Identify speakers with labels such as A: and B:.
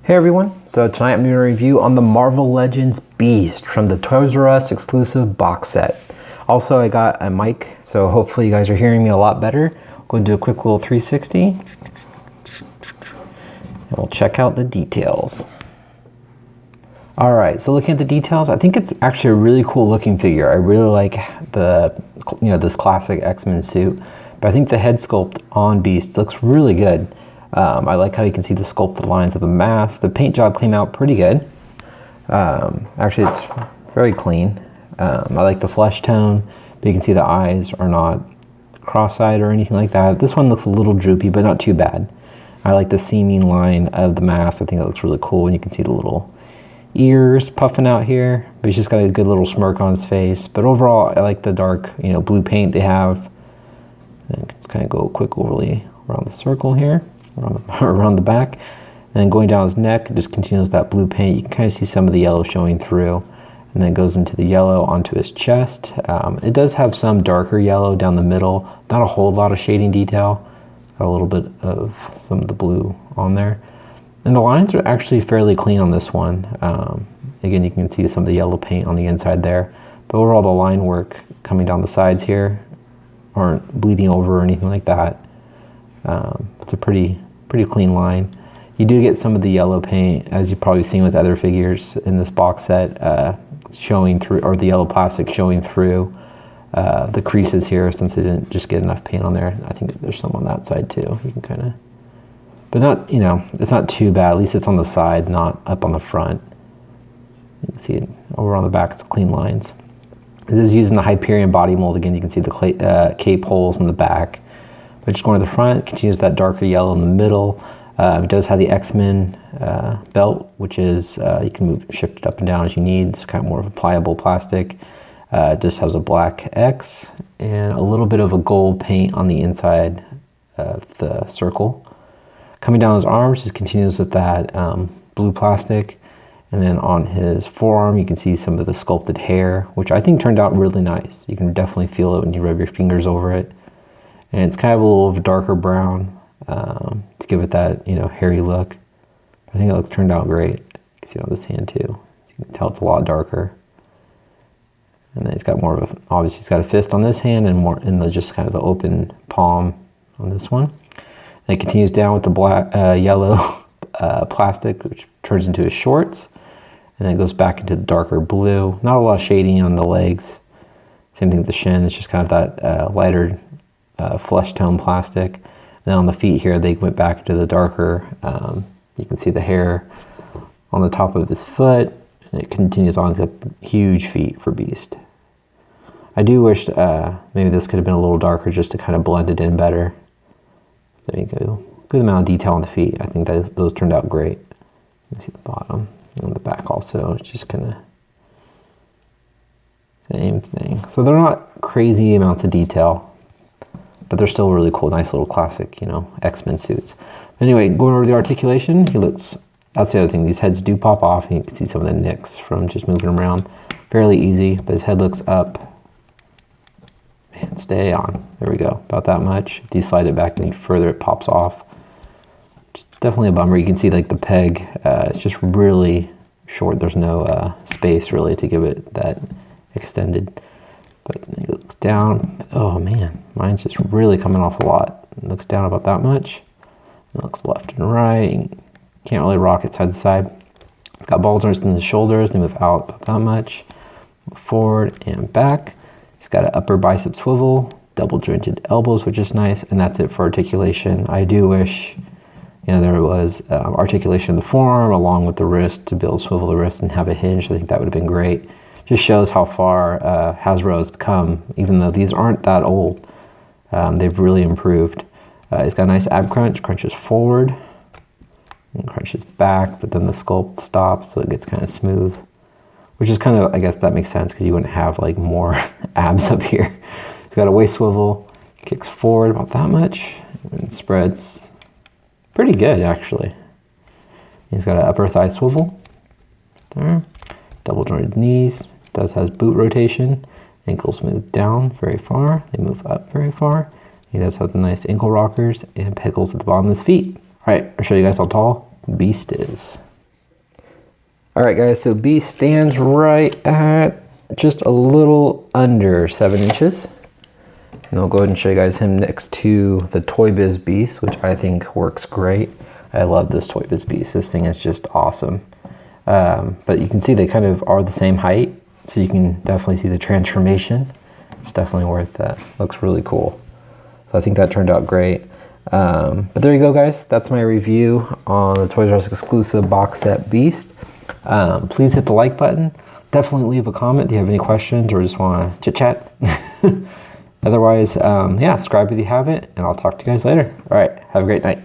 A: Hey everyone, so tonight I'm doing a review on the Marvel Legends Beast from the Toys R Us exclusive box set. Also, I got a mic, so hopefully you guys are hearing me a lot better. Go do a quick little 360, and we'll check out the details. Alright, so looking at the details, I think it's actually a really cool looking figure. I really like the, this classic X-Men suit, but I think the head sculpt on Beast looks really good. I like how you can see the sculpted lines of the mask. The paint job came out pretty good. Actually, it's very clean. I like the flesh tone, but you can see the eyes are not cross-eyed or anything like that. This one looks a little droopy, but not too bad. I like the seaming line of the mask. I think that looks really cool, and you can see the little ears puffing out here, but he's just got a good little smirk on his face. But overall, I like the dark, blue paint they have. And just kind of go quick overly around the circle here. Around the back, and then going down his neck, it just continues that blue paint. You can kind of see some of the yellow showing through, and then goes into the yellow onto his chest. It does have some darker yellow down the middle, not a whole lot of shading detail. Got a little bit of some of the blue on there, and the lines are actually fairly clean on this one. Again, you can see some of the yellow paint on the inside there, but overall the line work coming down the sides here aren't bleeding over or anything like that. It's a pretty clean line. You do get some of the yellow paint, as you've probably seen with other figures in this box set, showing through, or the yellow plastic showing through the creases here, since they didn't just get enough paint on there. I think there's some on that side too. You can kind of, but not, it's not too bad. At least it's on the side, not up on the front. You can see it over on the back. It's clean lines. This is using the Hyperion body mold. Again, you can see the cape holes in the back. But just going to the front, continues that darker yellow in the middle. It does have the X-Men belt, which is, you can shift it up and down as you need. It's kind of more of a pliable plastic. It just has a black X and a little bit of a gold paint on the inside of the circle. Coming down his arms, just continues with that blue plastic. And then on his forearm, you can see some of the sculpted hair, which I think turned out really nice. You can definitely feel it when you rub your fingers over it. And it's kind of a little darker brown to give it that, hairy look. I think it turned out great. You can see it on this hand too. You can tell it's a lot darker. And then he's got more of a, obviously he's got a fist on this hand and more in the just kind of the open palm on this one. And it continues down with the black, yellow plastic, which turns into his shorts. And then it goes back into the darker blue. Not a lot of shading on the legs. Same thing with the shin. It's just kind of that lighter flesh tone plastic. And then on the feet here, they went back to the darker, you can see the hair on the top of his foot, and it continues on to huge feet for Beast. I do wish maybe this could have been a little darker just to kind of blend it in better. There you go. Good amount of detail on the feet. I think that those turned out great. You can see the bottom and on the back also. It's just kind of same thing. So they're not crazy amounts of detail, but they're still really cool, nice little classic, X-Men suits. Anyway, going over the articulation, he looks, that's the other thing, these heads do pop off, and you can see some of the nicks from just moving them around. Fairly easy, but his head looks up. Man, stay on. There we go, about that much. If you slide it back any further, it pops off. Just definitely a bummer. You can see like the peg, it's just really short. There's no space really to give it that extended. But it looks down. Oh man, mine's just really coming off a lot. It looks down about that much. It looks left and right. Can't really rock it side to side. It's got ball joints in the shoulders. They move out about that much. Move forward and back. He's got an upper bicep swivel, double jointed elbows, which is nice. And that's it for articulation. I do wish, there was articulation in the forearm along with the wrist to be able to swivel the wrist and have a hinge. I think that would have been great. Just shows how far Hasbro has come, even though these aren't that old. They've really improved. He's got a nice ab crunch, crunches forward, and crunches back, but then the sculpt stops, so it gets kind of smooth. Which is kind of, I guess that makes sense, because you wouldn't have like more abs up here. He's got a waist swivel, kicks forward about that much, and spreads pretty good, actually. He's got an upper thigh swivel, there, double jointed knees. Has boot rotation. Ankles move down very far. They move up very far. He does have the nice ankle rockers and pegals at the bottom of his feet. All right, I'll show you guys how tall Beast is. All right, guys, so Beast stands right at just a little under 7 inches. And I'll go ahead and show you guys him next to the Toy Biz Beast, which I think works great. I love this Toy Biz Beast. This thing is just awesome. But you can see they kind of are the same height, so you can definitely see the transformation. It's definitely worth that. Looks really cool. So I think that turned out great. But there you go, guys. That's my review on the Toys R Us exclusive box set Beast. Please hit the like button. Definitely leave a comment if you have any questions or just want to chit chat. Otherwise, yeah, subscribe if you haven't, and I'll talk to you guys later. All right, have a great night.